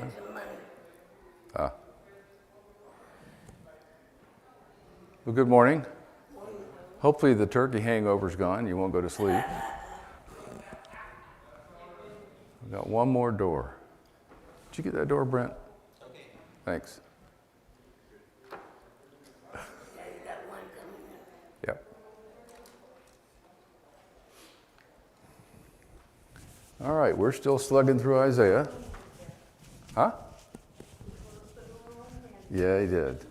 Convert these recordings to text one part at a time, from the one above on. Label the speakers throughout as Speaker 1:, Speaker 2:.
Speaker 1: and some money.
Speaker 2: Well, good morning. Hopefully the turkey hangover's gone. You won't go to sleep. We've got one more door. Did you get that door, Brent?
Speaker 3: Okay.
Speaker 2: Thanks.
Speaker 1: Yeah, you got one coming in.
Speaker 2: Yep. All right, we're still slugging through Isaiah. Huh? Yeah, he did.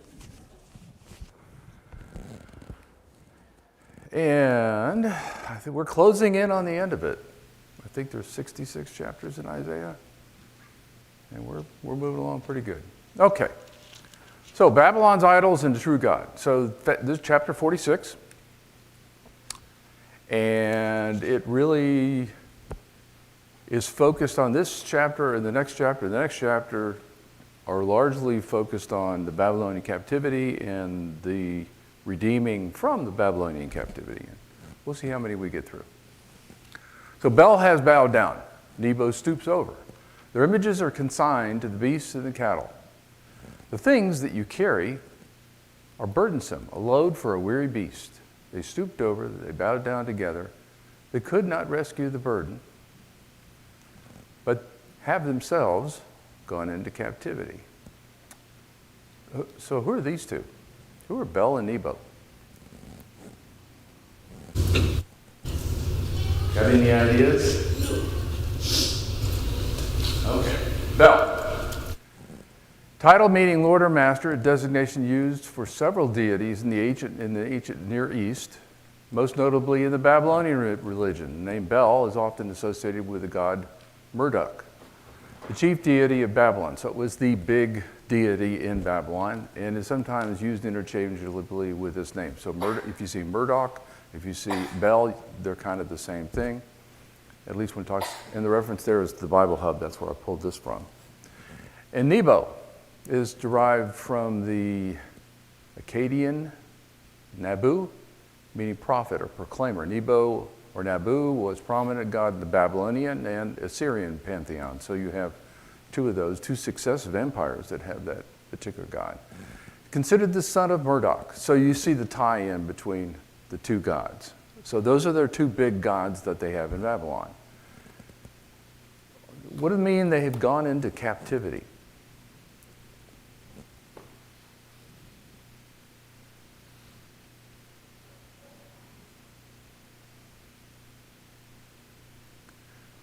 Speaker 2: And I think we're closing in on the end of it. I think there's 66 chapters in Isaiah. And we're moving along pretty good. Okay. So Babylon's idols and the true God. So this is chapter 46. And it really is focused on this chapter and the next chapter. The next chapter are largely focused on the Babylonian captivity and the redeeming from the Babylonian captivity. We'll see how many we get through. So Bel has bowed down. Nebo stoops over. Their images are consigned to the beasts and the cattle. The things that you carry are burdensome, a load for a weary beast. They stooped over, they bowed down together. They could not rescue the burden, but have themselves gone into captivity. So who are these two? Who are Bel and Nebo? Got any ideas? Okay. Bel. Title meaning Lord or Master, a designation used for several deities in the ancient Near East, most notably in the Babylonian religion. The name Bel is often associated with the god Marduk, the chief deity of Babylon. So it was the big deity in Babylon, and is sometimes used interchangeably with this name. So if you see Marduk, if you see Bel, they're kind of the same thing. At least when it talks, and the reference there is the Bible Hub. That's where I pulled this from. And Nebo is derived from the Akkadian Nabu, meaning prophet or proclaimer. Nebo or Nabu was prominent god in the Babylonian and Assyrian pantheon. So you have two of those, two successive empires that have that particular god. Considered the son of Marduk. So you see the tie-in between the two gods. So those are their two big gods that they have in Babylon. What does it mean they have gone into captivity?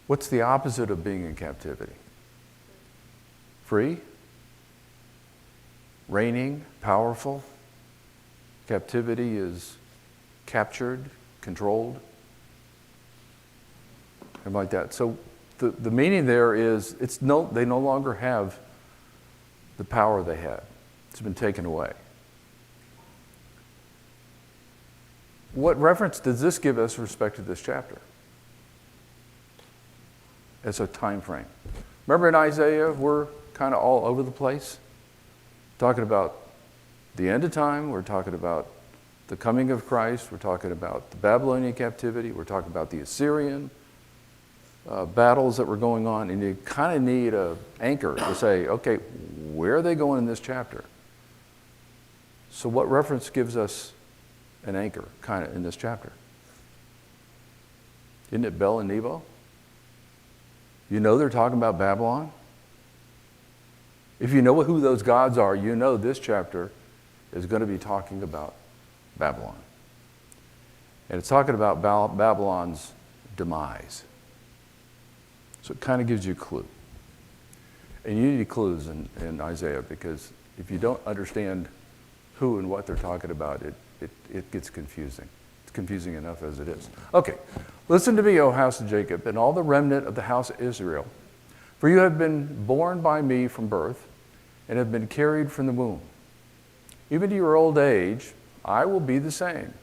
Speaker 2: What's the opposite of being in captivity? Free? Reigning? Powerful? Captivity is captured, controlled, and like that. So the meaning there is they no longer have the power they had. It's been taken away. What reference does this give us with respect to this chapter? As a time frame. Remember in Isaiah, we're kind of all over the place, talking about the end of time, we're talking about the coming of Christ, we're talking about the Babylonian captivity, we're talking about the Assyrian battles that were going on, and you kind of need an anchor to say, okay, where are they going in this chapter? So what reference gives us an anchor kind of in this chapter? Isn't it Bel and Nebo? You know they're talking about Babylon. If you know who those gods are, you know this chapter is going to be talking about Babylon. And it's talking about Babylon's demise. So it kind of gives you a clue. And you need clues in Isaiah, because if you don't understand who and what they're talking about, it gets confusing. It's confusing enough as it is. Okay, listen to me, O house of Jacob, and all the remnant of the house of Israel. For you have been born by me from birth, and have been carried from the womb. Even to your old age, I will be the same.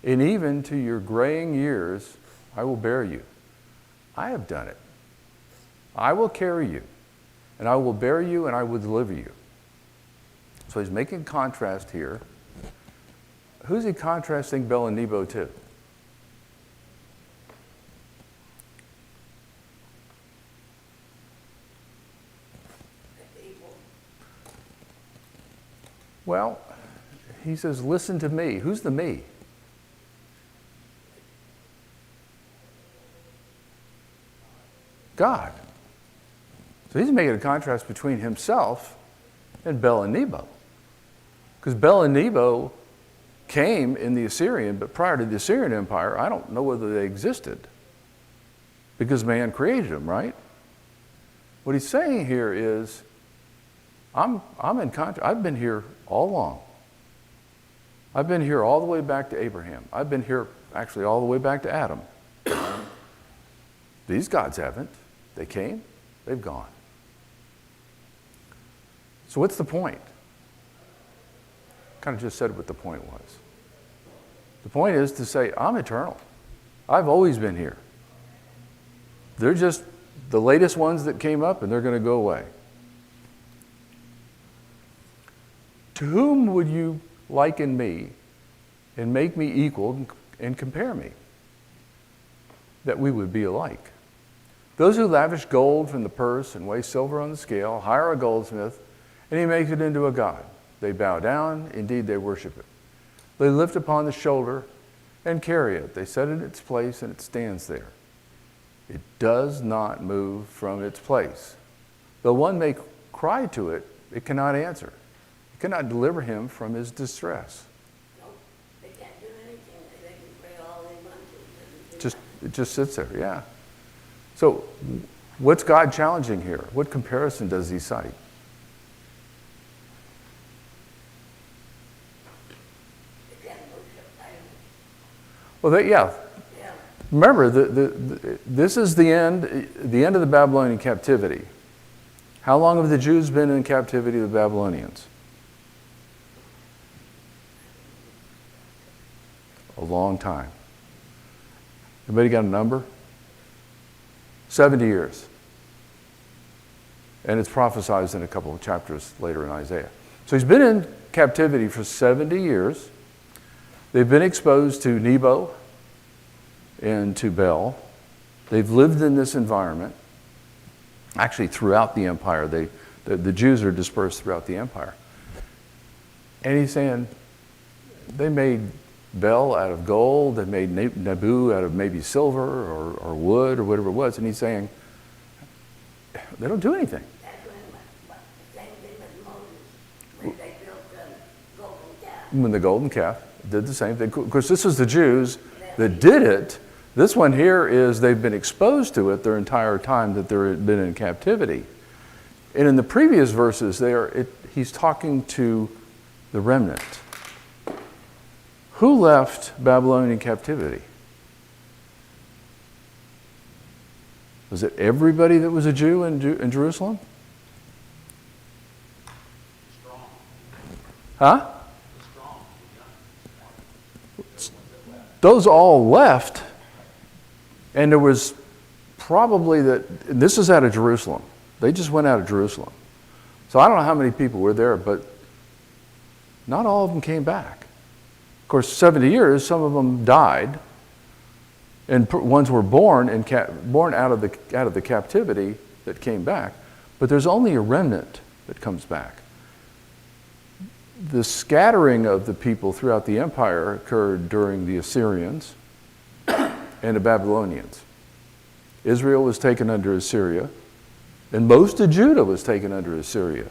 Speaker 2: And even to your graying years, I will bear you. I have done it. I will carry you, and I will bear you, and I will deliver you. So he's making contrast here. Who's he contrasting Bel and Nebo to? Well, he says, listen to me. Who's the me? God. So he's making a contrast between himself and Bel and Nebo. Because Bel and Nebo came in the Assyrian, but prior to the Assyrian Empire, I don't know whether they existed. Because man created them, right? What he's saying here is, I'm in contrast. I've been here all along. I've been here all the way back to Abraham. I've been here actually all the way back to Adam. These gods haven't. They came, they've gone. So what's the point? Kind of just said what the point was. The point is to say, I'm eternal. I've always been here. They're just the latest ones that came up, and they're going to go away. To whom would you liken me and make me equal and compare me, that we would be alike? Those who lavish gold from the purse and weigh silver on the scale hire a goldsmith, and he makes it into a god. They bow down, indeed they worship it. They lift upon the shoulder and carry it. They set it in its place, and it stands there. It does not move from its place. Though one may cry to it, it cannot answer. It cannot deliver him from his distress.
Speaker 1: Nope, they can't do anything. They can pray all they want to.
Speaker 2: It just sits there, yeah. So what's God challenging here? What comparison does he cite?
Speaker 1: They can't worship idols.
Speaker 2: Well, yeah.
Speaker 1: Yeah.
Speaker 2: Remember, this is the end of the Babylonian captivity. How long have the Jews been in captivity of the Babylonians? A long time. Anybody got a number? 70 years. And it's prophesied in a couple of chapters later in Isaiah. So he's been in captivity for 70 years. They've been exposed to Nebo and to Bel. They've lived in this environment. Actually, throughout the empire. The Jews are dispersed throughout the empire. And he's saying, they made Bel out of gold, they made Nebu out of maybe silver or wood or whatever it was, and he's saying, they don't do anything.
Speaker 1: That's the same thing with Moses, when they built the golden calf.
Speaker 2: When the golden calf did the same thing. Of course, this is the Jews that did it. This one here is they've been exposed to it their entire time that they've been in captivity. And in the previous verses, he's talking to the remnant. Who left Babylonian captivity? Was it everybody that was a Jew in Jerusalem?
Speaker 3: Strong.
Speaker 2: Huh?
Speaker 3: Strong.
Speaker 2: Those all left, and there was probably this is out of Jerusalem. They just went out of Jerusalem. So I don't know how many people were there, but not all of them came back. Of course, 70 years, some of them died, and ones were born out of the captivity that came back. But there's only a remnant that comes back. The scattering of the people throughout the empire occurred during the Assyrians and the Babylonians. Israel was taken under Assyria, and most of Judah was taken under Assyria.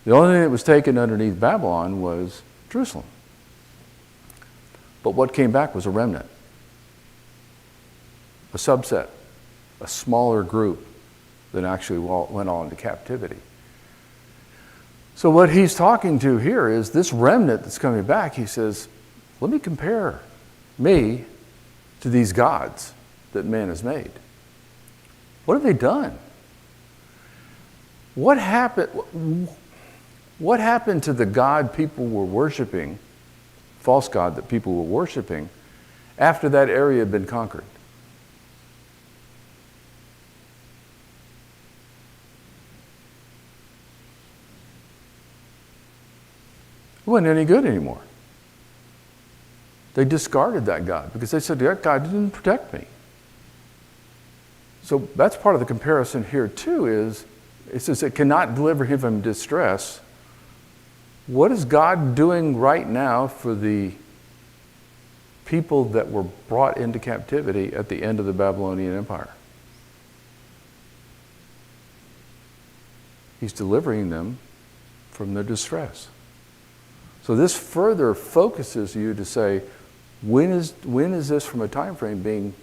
Speaker 2: The only thing that was taken underneath Babylon was Jerusalem. But what came back was a remnant, a subset, a smaller group that actually went on into captivity. So what he's talking to here is this remnant that's coming back. He says, let me compare me to these gods that man has made. What have they done? What happened to the God people were worshiping, false god that people were worshiping, after that area had been conquered? It wasn't any good anymore. They discarded that God because they said, that God didn't protect me. So that's part of the comparison here too, is it says it cannot deliver him from distress. What is God doing right now for the people that were brought into captivity at the end of the Babylonian Empire? He's delivering them from their distress. So this further focuses you to say, when is this from a time frame being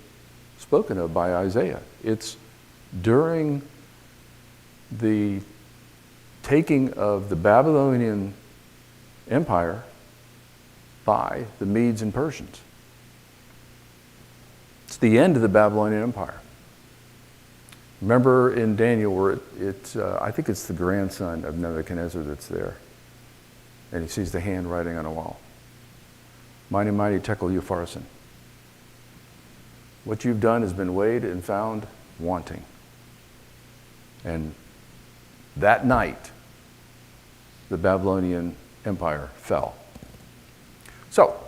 Speaker 2: spoken of by Isaiah? It's during the taking of the Babylonian Empire by the Medes and Persians. It's the end of the Babylonian Empire. Remember in Daniel where I think it's the grandson of Nebuchadnezzar that's there. And he sees the handwriting on a wall. Mighty, mighty Tekel Upharsin. What you've done has been weighed and found wanting. And that night, the Babylonian Empire fell. So,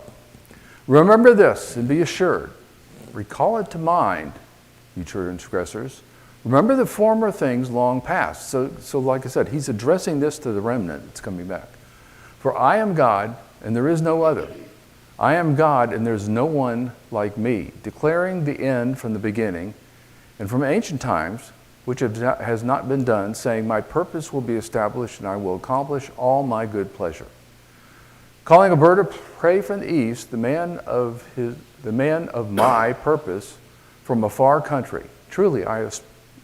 Speaker 2: remember this and be assured. Recall it to mind, you transgressors. Remember the former things long past. So like I said, he's addressing this to the remnant that's coming back. For I am God, and there is no other. I am God, and there's no one like me, declaring the end from the beginning, and from ancient times, which has not been done, saying, my purpose will be established, and I will accomplish all my good pleasure. Calling a bird of prey from the east, the man of my purpose from a far country. Truly I have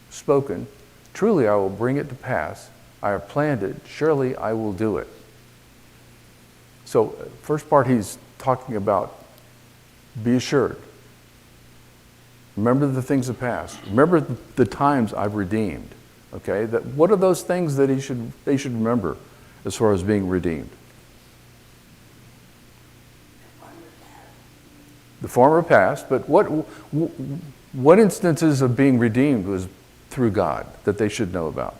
Speaker 2: spoken, truly I will bring it to pass. I have planned it, surely I will do it. So, first part he's talking about, be assured. Remember the things of the past. Remember the times I've redeemed. Okay? What are those things that they should remember as far as being redeemed? The former past, but what instances of being redeemed was through God that they should know about?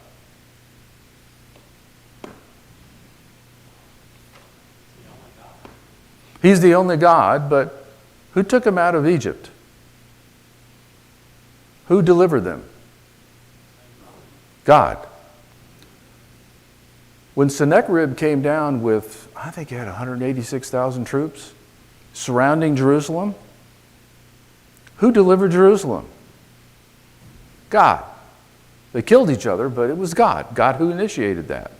Speaker 2: He's the only God, but who took them out of Egypt? Who delivered them? God. When Sennacherib came down with, I think he had 186,000 troops surrounding Jerusalem, who delivered Jerusalem? God. They killed each other, but it was God. God who initiated that.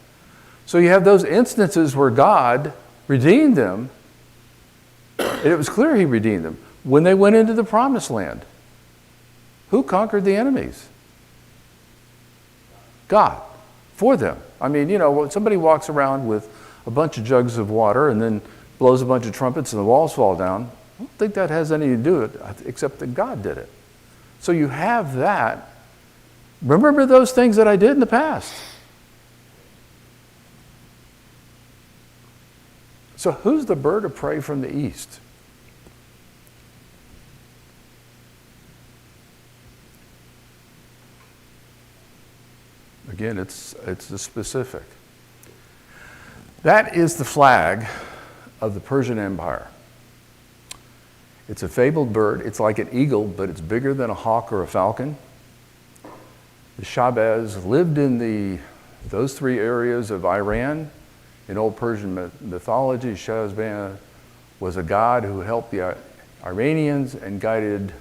Speaker 2: So you have those instances where God redeemed them. And it was clear he redeemed them. When they went into the promised land, who conquered the enemies? God. For them. I mean, when somebody walks around with a bunch of jugs of water and then blows a bunch of trumpets and the walls fall down, I don't think that has anything to do with it, except that God did it. So you have that. Remember those things that I did in the past. So who's the bird of prey from the east? Again, it's a specific. That is the flag of the Persian Empire. It's a fabled bird. It's like an eagle, but it's bigger than a hawk or a falcon. The Shabaz lived in those three areas of Iran. In old Persian mythology, Shahrazban was a god who helped the Iranians and guided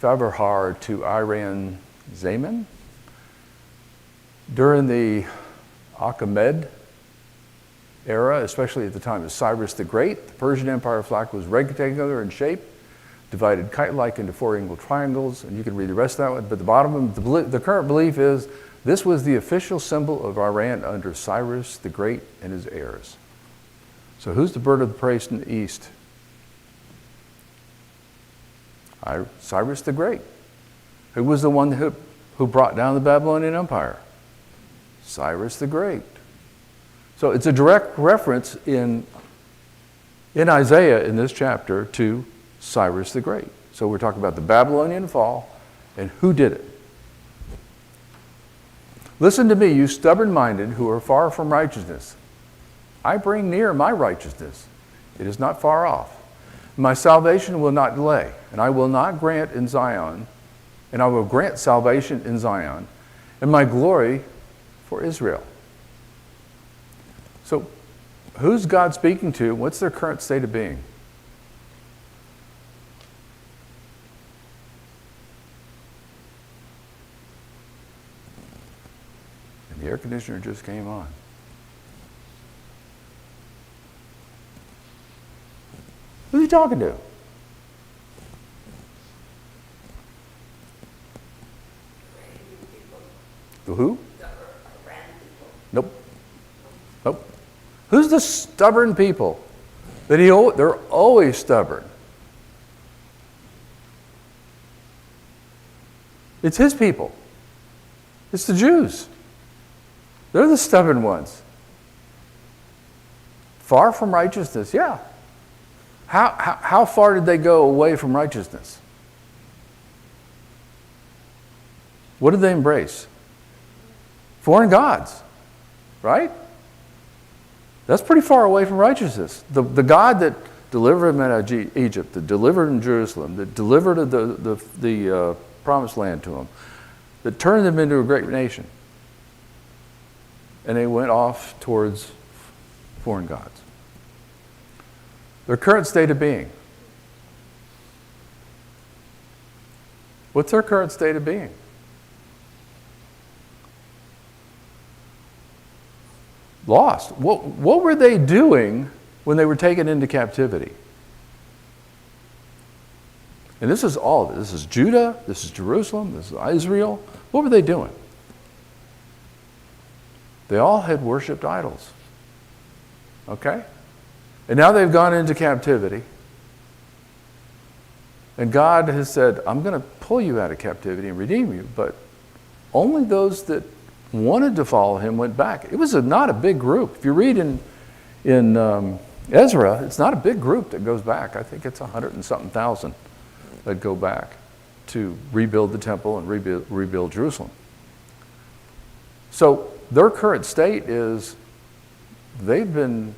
Speaker 2: Favarhar to Iran Zaman. During the Achaemenid era, especially at the time of Cyrus the Great, the Persian Empire flag was rectangular in shape, divided kite-like into 4 angle triangles, and you can read the rest of that one. But the bottom of the current belief is this was the official symbol of Iran under Cyrus the Great and his heirs. So who's the bird of the prey in the east? Cyrus the Great. Who was the one who brought down the Babylonian Empire? Cyrus the Great. So it's a direct reference in Isaiah in this chapter to Cyrus the Great. So we're talking about the Babylonian fall and who did it. Listen to me, you stubborn-minded who are far from righteousness. I bring near my righteousness. It is not far off. My salvation will not delay, and I will not grant in Zion, and I will grant salvation in Zion, and my glory for Israel. So Who's God speaking to? What's their current state of being? And the air conditioner just came on. Who's he talking to? The who? Nope. Nope. Who's the stubborn people? They're always stubborn. It's his people. It's the Jews. They're the stubborn ones. Far from righteousness, yeah. How far did they go away from righteousness? What did they embrace? Foreign gods, right? That's pretty far away from righteousness. The God that delivered them out of Egypt, that delivered them Jerusalem, that delivered the promised land to them, that turned them into a great nation. And they went off towards foreign gods. Their current state of being. What's their current state of being? Lost. What were they doing when they were taken into captivity? And this is all of it. This is Judah, this is Jerusalem, this is Israel. What were they doing? They all had worshipped idols. Okay? And now they've gone into captivity. And God has said, I'm going to pull you out of captivity and redeem you. But only those that wanted to follow him went back. It was not a big group. If you read in Ezra, it's not a big group that goes back. I think it's 100 and something thousand that go back to rebuild the temple and rebuild Jerusalem. So their current state is they've been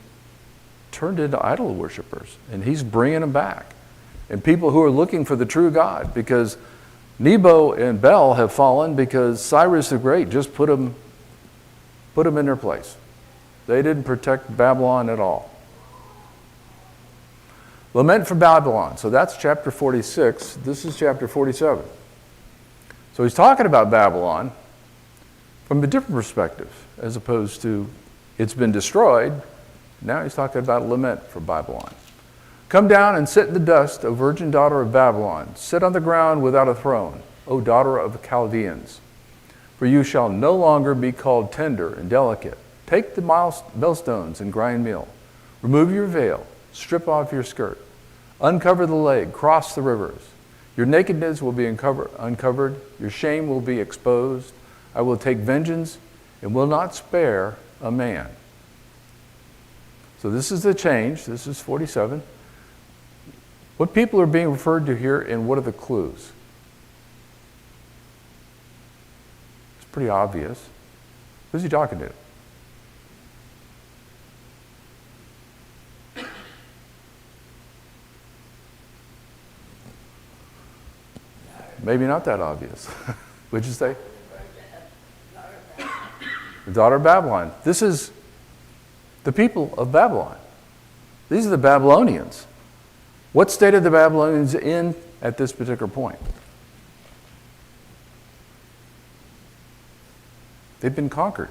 Speaker 2: turned into idol worshipers, and he's bringing them back. And people who are looking for the true God, because Nebo and Bel have fallen because Cyrus the Great just put them in their place. They didn't protect Babylon at all. Lament for Babylon. So that's chapter 46. This is chapter 47. So he's talking about Babylon from a different perspective, as opposed to it's been destroyed. Now he's talking about a lament for Babylon. Come down and sit in the dust, O virgin daughter of Babylon. Sit on the ground without a throne, O daughter of the Chaldeans. For you shall no longer be called tender and delicate. Take the millstones and grind meal. Remove your veil. Strip off your skirt. Uncover the leg. Cross the rivers. Your nakedness will be uncovered. Your shame will be exposed. I will take vengeance and will not spare a man. So this is the change. This is 47. What people are being referred to here, and what are the clues? It's pretty obvious. Who's he talking to? Maybe not that obvious. What'd you say? The daughter of Babylon. This is the people of Babylon. These are the Babylonians. What state are the Babylonians in at this particular point? They've been conquered.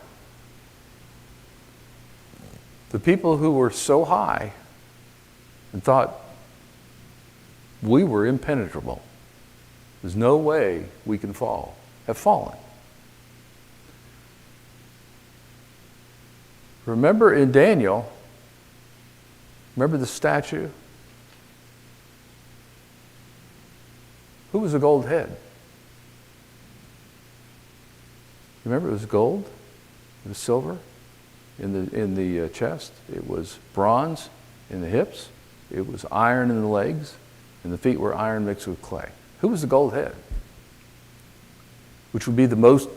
Speaker 2: The people who were so high and thought we were impenetrable, there's no way we can fall, have fallen. Remember in Daniel, remember the statue? Who was the gold head? Remember, it was gold, it was silver in the chest, it was bronze in the hips, it was iron in the legs, and the feet were iron mixed with clay. Who was the gold head? Which would be the most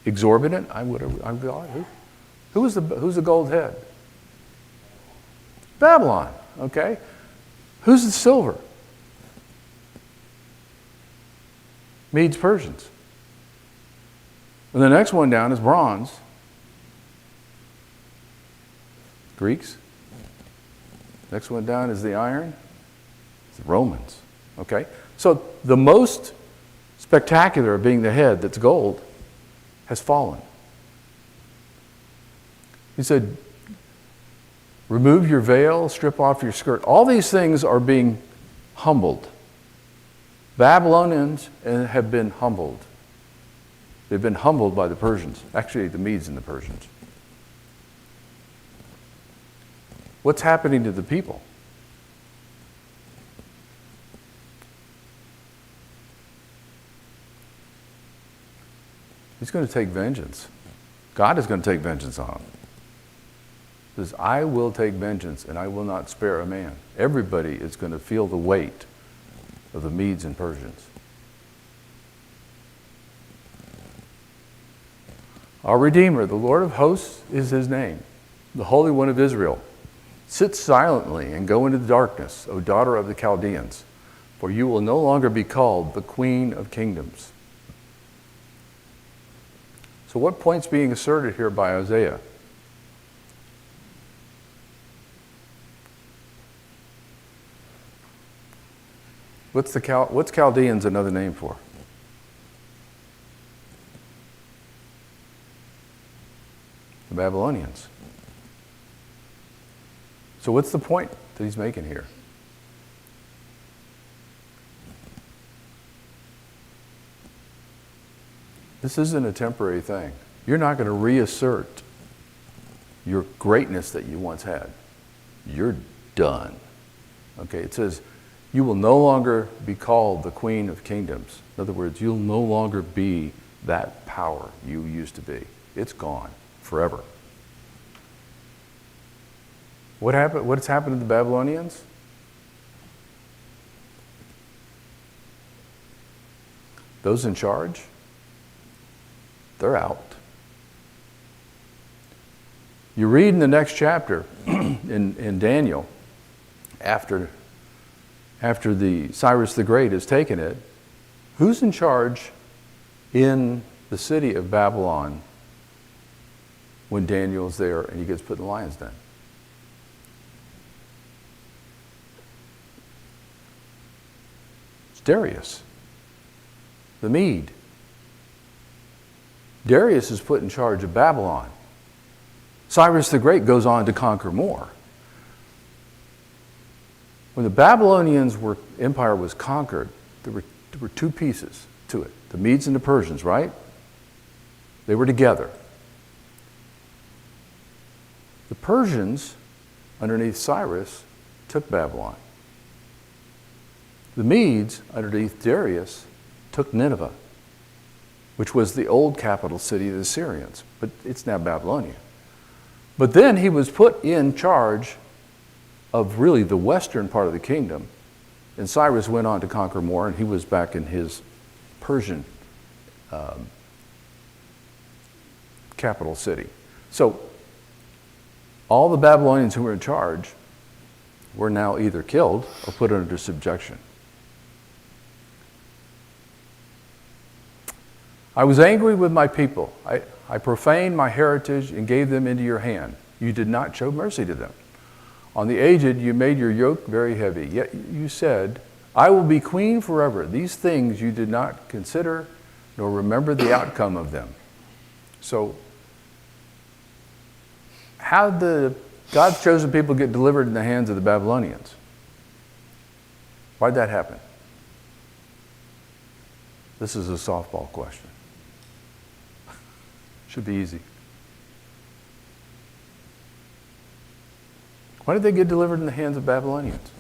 Speaker 2: exorbitant. Who's the gold head? Babylon. Okay. Who's the silver? Medes, Persians. And the next one down is bronze. Greeks. Next one down is the iron. It's the Romans. Okay? So the most spectacular, being the head that's gold, has fallen. He said, remove your veil, strip off your skirt. All these things are being humbled. Babylonians have been humbled. They've been humbled by the Persians. Actually, the Medes and the Persians. What's happening to the people? He's going to take vengeance. God is going to take vengeance on them. He says, I will take vengeance and I will not spare a man. Everybody is going to feel the weight of the Medes and Persians. Our Redeemer, the Lord of hosts, is his name. The Holy One of Israel. Sit silently and go into the darkness, O daughter of the Chaldeans, for you will no longer be called the Queen of Kingdoms. So what point's being asserted here by Isaiah? What's Chaldeans another name for? The Babylonians. So what's the point that he's making here? This isn't a temporary thing. You're not going to reassert your greatness that you once had. You're done. Okay, it says, you will no longer be called the Queen of Kingdoms. In other words, you'll no longer be that power you used to be. It's gone forever. What's happened to the Babylonians? Those in charge, they're out. You read in the next chapter in Daniel, after the Cyrus the Great has taken it, who's in charge in the city of Babylon when Daniel's there and he gets put in the lion's den? It's Darius, the Mede. Darius is put in charge of Babylon. Cyrus the Great goes on to conquer more. When the Babylonians empire was conquered, there were two pieces to it. The Medes and the Persians, right? They were together. The Persians, underneath Cyrus, took Babylon. The Medes, underneath Darius, took Nineveh, which was the old capital city of the Assyrians, but it's now Babylonia. But then he was put in charge of really the western part of the kingdom, and Cyrus went on to conquer more, and he was back in his Persian capital city. So all the Babylonians who were in charge were now either killed or put under subjection. I was angry with my people. I profaned my heritage and gave them into your hand. You did not show mercy to them. On the aged, you made your yoke very heavy. Yet you said, I will be queen forever. These things you did not consider nor remember the outcome of them. So, how did the God's chosen people get delivered in the hands of the Babylonians? Why did that happen? This is a softball question. Should be easy. Why did they get delivered in the hands of Babylonians?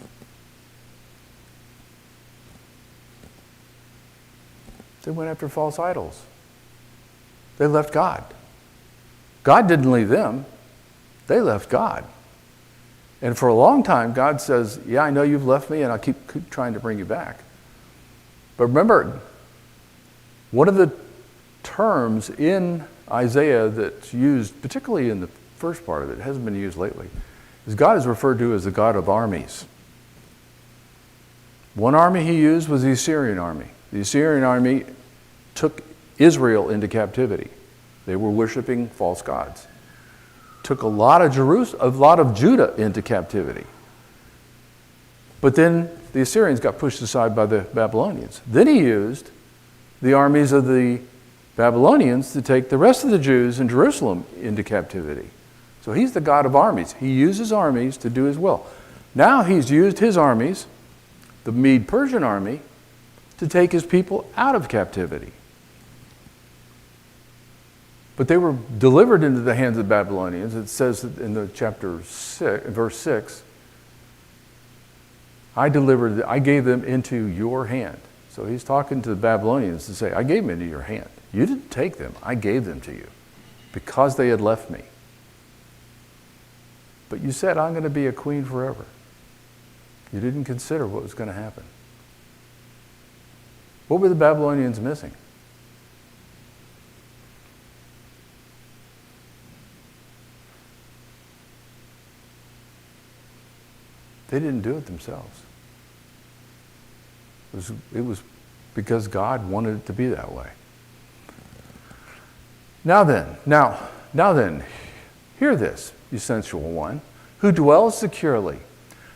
Speaker 2: They went after false idols. They left God. God didn't leave them. They left God. And for a long time, God says, yeah, I know you've left me, and I'll keep trying to bring you back. But remember, one of the terms in Isaiah that's used, particularly in the first part of it, hasn't been used lately, is God is referred to as the God of armies. One army he used was the Assyrian army. The Assyrian army took Israel into captivity. They were worshiping false gods. took a lot of Judah into captivity. But then the Assyrians got pushed aside by the Babylonians. Then he used the armies of the Babylonians to take the rest of the Jews in Jerusalem into captivity. So he's the God of armies. He uses armies to do his will. Now he's used his armies, the Mede-Persian army, to take his people out of captivity. But they were delivered into the hands of the Babylonians. It says in the chapter 6, verse 6, I gave them into your hand. So he's talking to the Babylonians to say, I gave them into your hand. You didn't take them. I gave them to you because they had left me. But you said, I'm going to be a queen forever. You didn't consider what was going to happen. What were the Babylonians missing? They didn't do it themselves. It was because God wanted it to be that way. Now then, hear this, you sensual one, who dwells securely,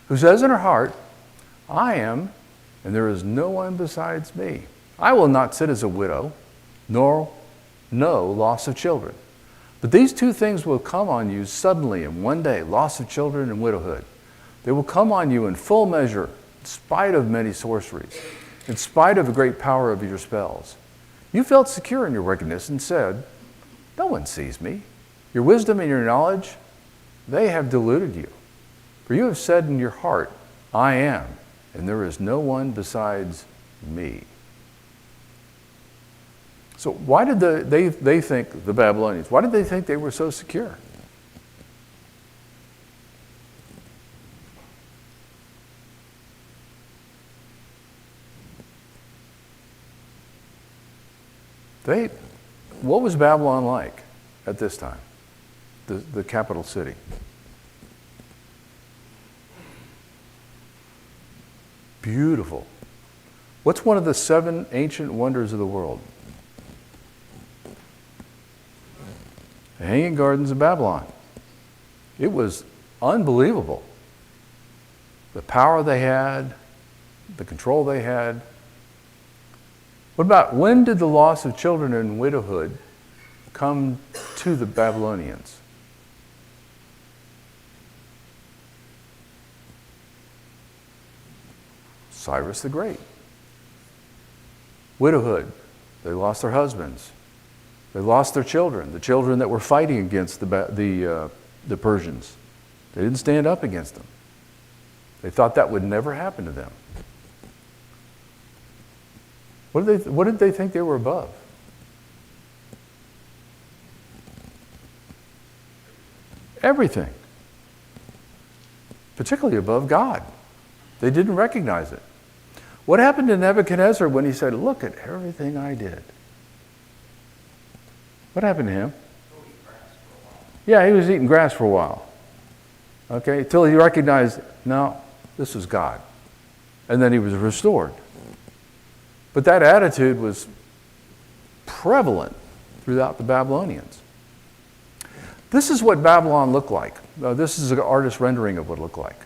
Speaker 2: who says in her heart, I am, and there is no one besides me. I will not sit as a widow, nor know loss of children. But these two things will come on you suddenly in one day, loss of children and widowhood. They will come on you in full measure, in spite of many sorceries, in spite of the great power of your spells. You felt secure in your wickedness and said, no one sees me. Your wisdom and your knowledge, they have deluded you. For you have said in your heart, I am, and there is no one besides me. So why did they think, the Babylonians, why did they think they were so secure? What was Babylon like at this time, the capital city? Beautiful. What's one of the 7 ancient wonders of the world? The Hanging Gardens of Babylon. It was unbelievable. The power they had, the control they had. What about, when did the loss of children and widowhood come to the Babylonians? Cyrus the Great. Widowhood. They lost their husbands. They lost their children, the children that were fighting against the Persians. They didn't stand up against them. They thought that would never happen to them. What did they think they were above? Everything. Particularly above God. They didn't recognize it. What happened to Nebuchadnezzar when he said, look at everything I did? What happened to him? Yeah, he was eating grass for a while. Okay, until he recognized, no, this was God. And then he was restored. But that attitude was prevalent throughout the Babylonians. This is what Babylon looked like. This is an artist's rendering of what it looked like.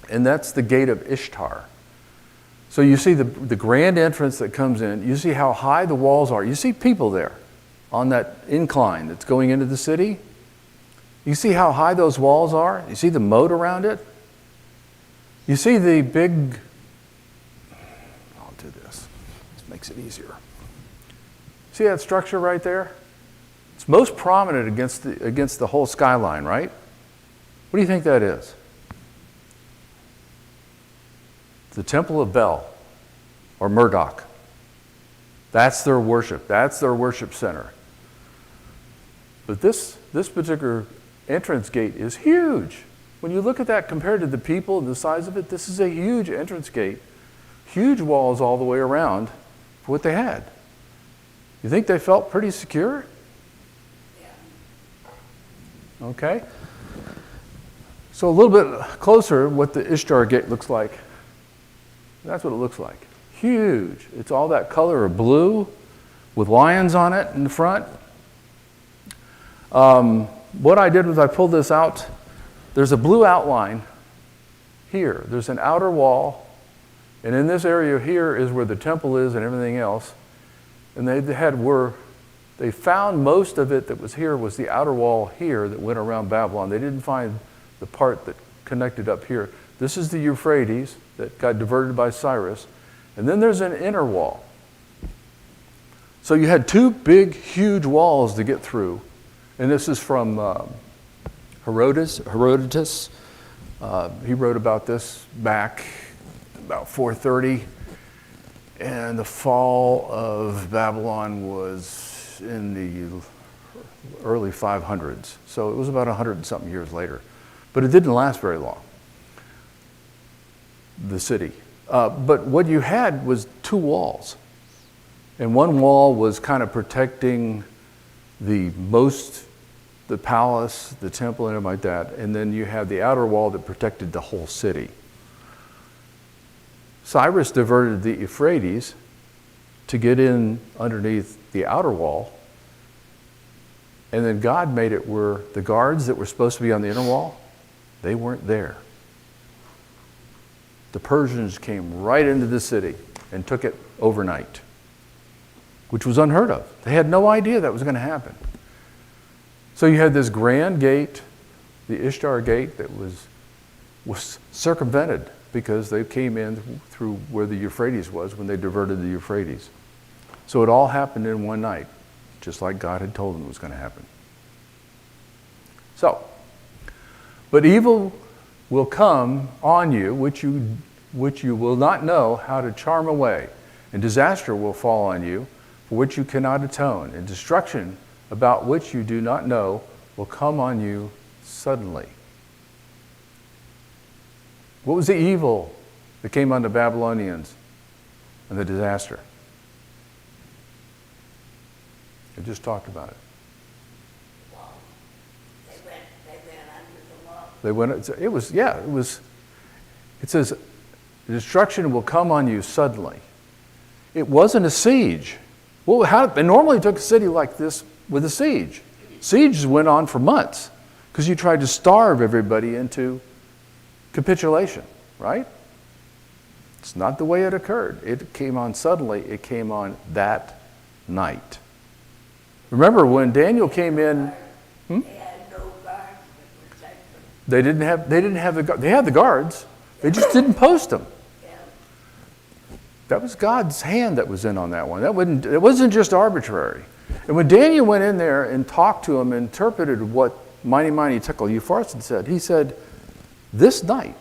Speaker 2: And that's the gate of Ishtar. So you see the grand entrance that comes in. You see how high the walls are. You see people there on that incline that's going into the city. You see how high those walls are? You see the moat around it? You see the big... I'll do this. This makes it easier. See that structure right there? It's most prominent against the whole skyline, right? What do you think that is? The Temple of Bel, or Marduk. That's their worship. That's their worship center. But this particular entrance gate is huge. When you look at that compared to the people and the size of it, this is a huge entrance gate. Huge walls all the way around for what they had. You think they felt pretty secure? Okay. So a little bit closer, what the Ishtar gate looks like. That's what it looks like. Huge. It's all that color of blue with lions on it in the front. what I did was I pulled this out. There's a blue outline here. There's an outer wall, and in this area here is where the temple is and everything else. And they found most of it that was here was the outer wall here that went around Babylon. They didn't find the part that connected up here. This is the Euphrates that got diverted by Cyrus. And then there's an inner wall. So you had two big, huge walls to get through. And this is from Herodotus. He wrote about this back about 430. And the fall of Babylon was in the early 500s. So it was about 100 and something years later. But it didn't last very long, the city. But what you had was two walls. And one wall was kind of protecting the palace, the temple, and everything like that. And then you had the outer wall that protected the whole city. Cyrus diverted the Euphrates to get in underneath the outer wall. And then God made it where the guards that were supposed to be on the inner wall, they weren't there. The Persians came right into the city and took it overnight, which was unheard of. They had no idea that was going to happen. So you had this grand gate, the Ishtar Gate, that was circumvented because they came in through where the Euphrates was when they diverted the Euphrates. So it all happened in one night, just like God had told them it was going to happen. So, but evil will come on you, which you will not know how to charm away, and disaster will fall on you, for which you cannot atone, and destruction about which you do not know will come on you suddenly. What was the evil that came on the Babylonians and the disaster? I just talked about it.
Speaker 1: Well, they went under the wall.
Speaker 2: It says, destruction will come on you suddenly. It wasn't a siege. Well, they normally took a city like this with a siege. Sieges went on for months because you tried to starve everybody into capitulation, right? It's not the way it occurred. It came on suddenly. It came on that night. Remember when Daniel came in?
Speaker 1: They had no guards to protect them.
Speaker 2: They didn't have the guards. They had the guards. They just didn't post them.
Speaker 1: Yeah.
Speaker 2: That was God's hand that was in on that one. It wasn't just arbitrary. And when Daniel went in there and talked to him, interpreted what Mighty Tekel-Upharsin said, he said, this night,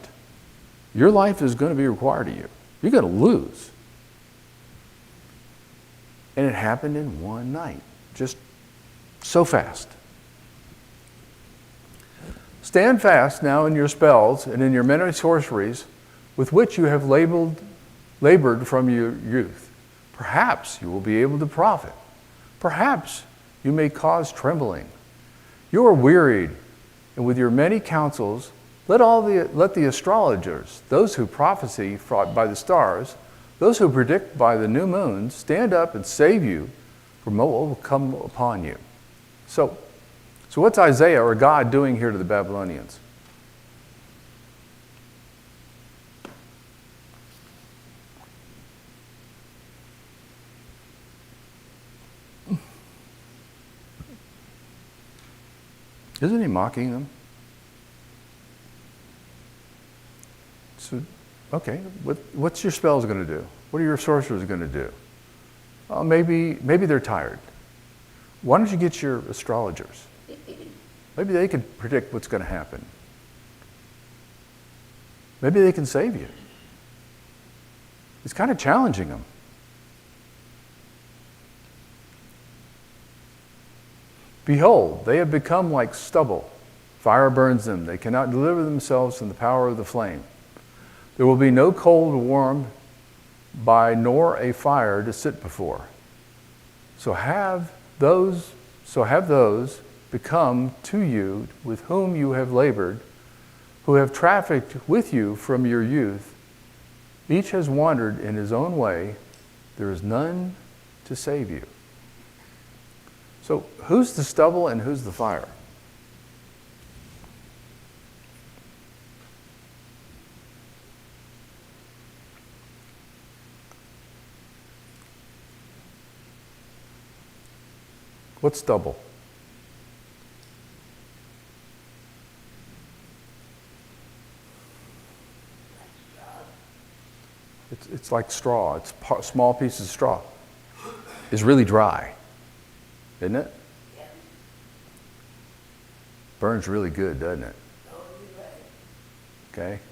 Speaker 2: your life is going to be required of you. You're going to lose. And it happened in one night, just so fast. Stand fast now in your spells and in your many sorceries with which you have labored from your youth. Perhaps you will be able to profit. Perhaps you may cause trembling. You are wearied, and with your many counsels, let the astrologers, those who prophesy by the stars, those who predict by the new moons, stand up and save you from what will come upon you. So what's Isaiah or God doing here to the Babylonians? Isn't he mocking them? So, okay, what's your spells going to do? What are your sorcerers going to do? Maybe they're tired. Why don't you get your astrologers? Maybe they can predict what's going to happen. Maybe they can save you. It's kind of challenging them. Behold, they have become like stubble. Fire burns them. They cannot deliver themselves from the power of the flame. There will be no cold or warm by nor a fire to sit before. So have those become to you with whom you have labored, who have trafficked with you from your youth. Each has wandered in his own way. There is none to save you. So who's the stubble and who's the fire? What's stubble? It's like straw. It's small pieces of straw. It's really dry, isn't it?
Speaker 1: Yeah.
Speaker 2: Burns really good, doesn't it?
Speaker 1: Oh, you're right.
Speaker 2: Okay.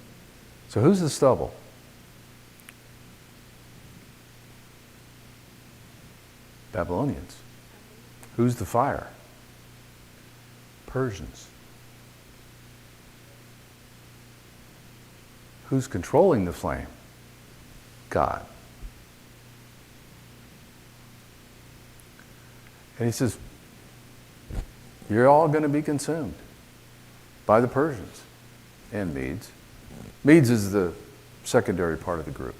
Speaker 2: So who's the stubble? Babylonians. Who's the fire? Persians. Who's controlling the flame? God. And he says, you're all going to be consumed by the Persians and Medes. Medes is the secondary part of the group.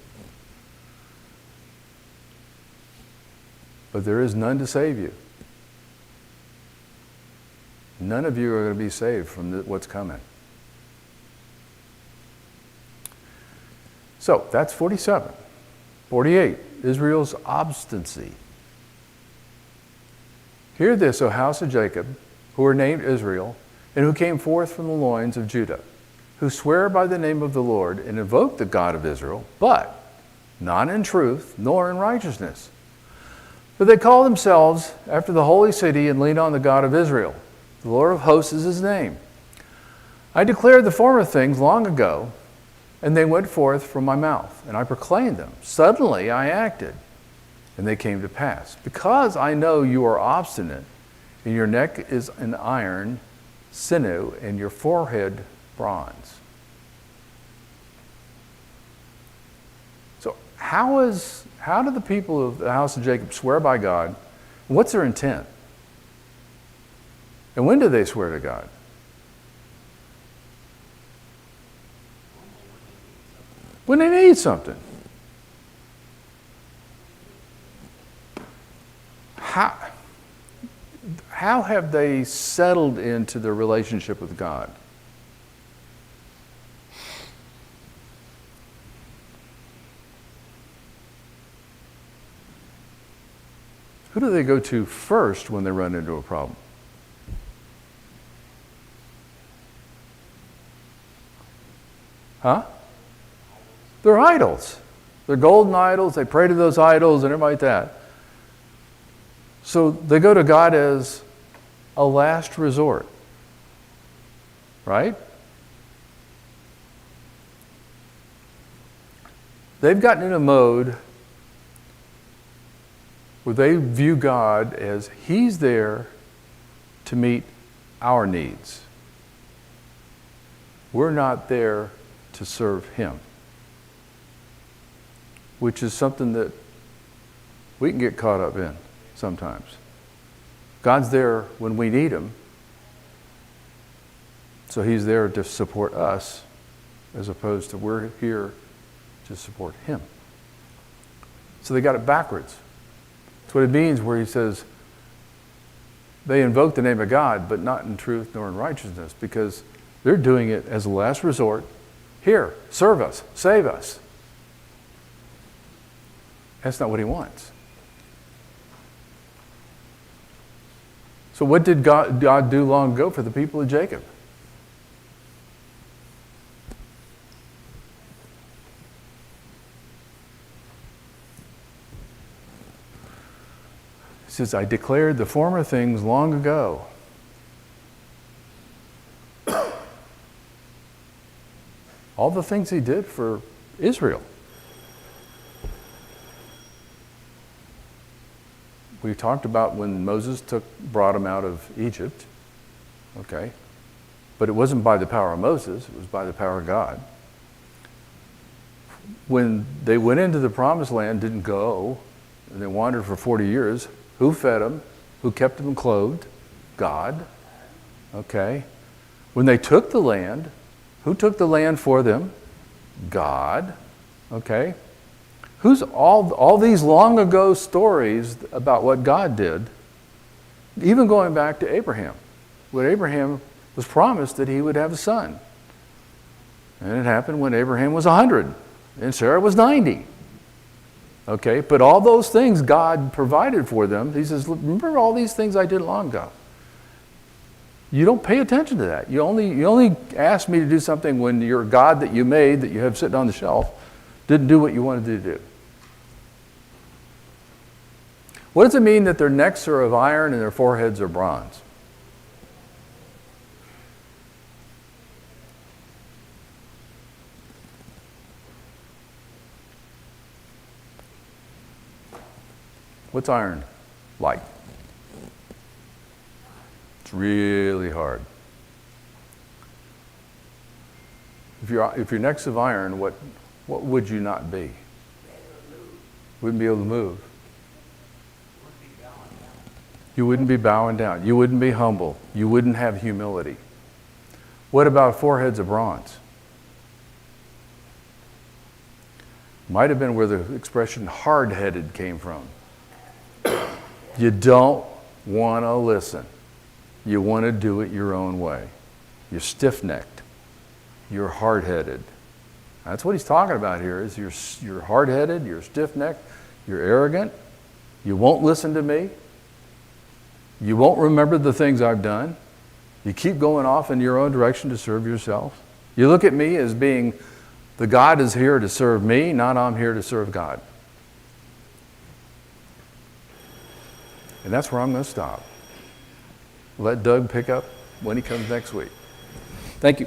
Speaker 2: But there is none to save you. None of you are going to be saved from what's coming. So that's 47. 48, Israel's obstinacy. Hear this, O house of Jacob, who are named Israel, and who came forth from the loins of Judah, who swear by the name of the Lord and invoke the God of Israel, but not in truth nor in righteousness. But they call themselves after the holy city and lean on the God of Israel. The Lord of hosts is his name. I declared the former things long ago, and they went forth from my mouth, and I proclaimed them. Suddenly I acted, and they came to pass. Because I know you are obstinate, and your neck is an iron sinew, and your forehead bronze. So how do the people of the house of Jacob swear by God? What's their intent? And when do they swear to God? When they need something. How have they settled into their relationship with God? Who do they go to first when they run into a problem? Huh? They're idols. They're golden idols. They pray to those idols and everything like that. So they go to God as a last resort. Right? They've gotten in a mode where they view God as he's there to meet our needs. We're not there to serve him, which is something that we can get caught up in sometimes. God's there when we need him, so he's there to support us as opposed to we're here to support him. So they got it backwards. That's what it means where he says they invoke the name of God, but not in truth nor in righteousness, because they're doing it as a last resort. Here, serve us, save us. That's not what he wants. So what did God do long ago for the people of Jacob? He says, I declared the former things long ago. All the things he did for Israel. We talked about when Moses brought them out of Egypt, okay? But it wasn't by the power of Moses, it was by the power of God. When they went into the promised land, didn't go, and they wandered for 40 years, who fed them? Who kept them clothed? God, okay? When they took the land, who took the land for them? God, okay? Who's all these long ago stories about what God did, even going back to Abraham, when Abraham was promised that he would have a son. And it happened when Abraham was 100 and Sarah was 90. Okay, but all those things God provided for them. He says, remember all these things I did long ago. You don't pay attention to that. You only ask me to do something when your God that you made, that you have sitting on the shelf, didn't do what you wanted to do. What does it mean that their necks are of iron and their foreheads are bronze? What's iron like? It's really hard. If your neck's of iron, what would you not be? Wouldn't be able to move. You wouldn't be bowing down. You wouldn't be humble. You wouldn't have humility. What about foreheads of bronze? Might have been where the expression hard-headed came from. You don't want to listen. You want to do it your own way. You're stiff-necked. You're hard-headed. That's what he's talking about here, is you're hard-headed, you're stiff-necked, you're arrogant, you won't listen to me, you won't remember the things I've done, you keep going off in your own direction to serve yourself. You look at me as being, the God is here to serve me, not I'm here to serve God. And that's where I'm going to stop. Let Doug pick up when he comes next week. Thank you.